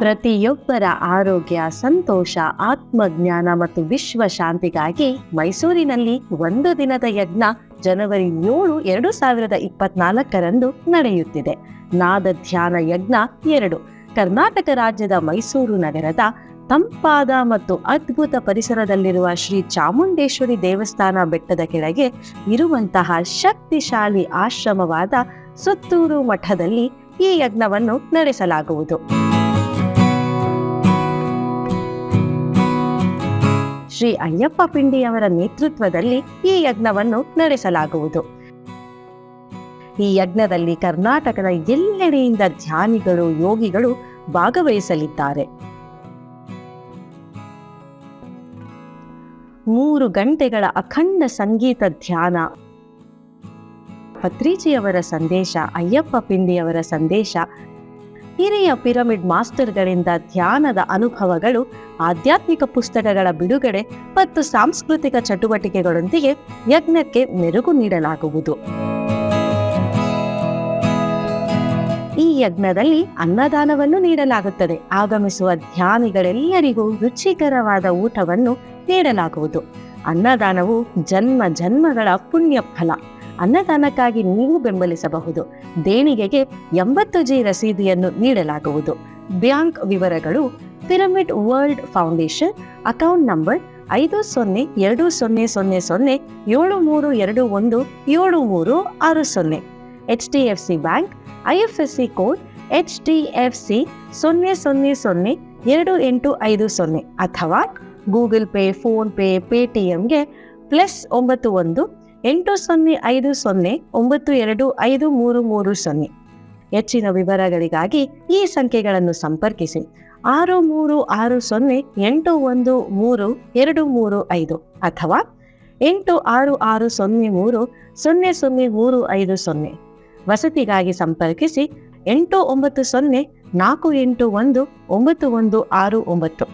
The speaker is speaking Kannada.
ಪ್ರತಿಯೊಬ್ಬರ ಆರೋಗ್ಯ, ಸಂತೋಷ, ಆತ್ಮಜ್ಞಾನ ಮತ್ತು ವಿಶ್ವ ಶಾಂತಿಗಾಗಿ ಮೈಸೂರಿನಲ್ಲಿ ಒಂದು ದಿನದ ಯಜ್ಞ ಜನವರಿ 7, 2024 ನಡೆಯುತ್ತಿದೆ. ನಾದ ಧ್ಯಾನ ಯಜ್ಞ 2 ಕರ್ನಾಟಕ ರಾಜ್ಯದ ಮೈಸೂರು ನಗರದ ತಂಪಾದ ಮತ್ತು ಅದ್ಭುತ ಪರಿಸರದಲ್ಲಿರುವ ಶ್ರೀ ಚಾಮುಂಡೇಶ್ವರಿ ದೇವಸ್ಥಾನ ಬೆಟ್ಟದ ಕೆಳಗೆ ಇರುವಂತಹ ಶಕ್ತಿಶಾಲಿ ಆಶ್ರಮವಾದ ಸುತ್ತೂರು ಮಠದಲ್ಲಿ ಈ ಯಜ್ಞವನ್ನು ನಡೆಸಲಾಗುವುದು. ಶ್ರೀ ಅಯ್ಯಪ್ಪ ಪಿಂಡಿಯವರ ನೇತೃತ್ವದಲ್ಲಿ ಈ ಯಜ್ಞವನ್ನು ನಡೆಸಲಾಗುವುದು. ಈ ಯಜ್ಞದಲ್ಲಿ ಕರ್ನಾಟಕದ ಎಲ್ಲೆಡೆಯಿಂದ ಧ್ಯಾನಿಗಳು, ಯೋಗಿಗಳು ಭಾಗವಹಿಸಲಿದ್ದಾರೆ. 3 ಗಂಟೆಗಳ ಅಖಂಡ ಸಂಗೀತ ಧ್ಯಾನ, ಪತ್ರಿಜಿಯವರ ಸಂದೇಶ, ಅಯ್ಯಪ್ಪ ಪಿಂಡಿಯವರ ಸಂದೇಶ, ಹಿರಿಯ ಪಿರಮಿಡ್ ಮಾಸ್ಟರ್ಗಳಿಂದ ಧ್ಯಾನದ ಅನುಭವಗಳು, ಆಧ್ಯಾತ್ಮಿಕ ಪುಸ್ತಕಗಳ ಬಿಡುಗಡೆ ಮತ್ತು ಸಾಂಸ್ಕೃತಿಕ ಚಟುವಟಿಕೆಗಳೊಂದಿಗೆ ಯಜ್ಞಕ್ಕೆ ಮೆರುಗು ನೀಡಲಾಗುವುದು. ಈ ಯಜ್ಞದಲ್ಲಿ ಅನ್ನದಾನವನ್ನು ನೀಡಲಾಗುತ್ತದೆ. ಆಗಮಿಸುವ ಧ್ಯಾನಿಗಳೆಲ್ಲರಿಗೂ ರುಚಿಕರವಾದ ಊಟವನ್ನು ನೀಡಲಾಗುವುದು. ಅನ್ನದಾನವು ಜನ್ಮ ಜನ್ಮಗಳ ಪುಣ್ಯ ಫಲ. ಅನ್ನದಾನಕ್ಕಾಗಿ ನೀವು ಬೆಂಬಲಿಸಬಹುದು. ದೇಣಿಗೆಗೆ 80G ರಸೀದಿಯನ್ನು ನೀಡಲಾಗುವುದು. ಬ್ಯಾಂಕ್ ವಿವರಗಳು: pyramid world foundation, account number 502007321730, HDFC bank, IFSC code HDFC 0002850 ಅಥವಾ ಗೂಗಲ್ ಪೇ, ಫೋನ್ ಪೇ, ಪೇಟಿಎಂಗೆ +91 8050 925330. ಹೆಚ್ಚಿನ ವಿವರಗಳಿಗಾಗಿ ಈ ಸಂಖ್ಯೆಗಳನ್ನು ಸಂಪರ್ಕಿಸಿ. 6360813235 ಅಥವಾ 8660300350. ವಸತಿಗಾಗಿ ಸಂಪರ್ಕಿಸಿ 8904819169.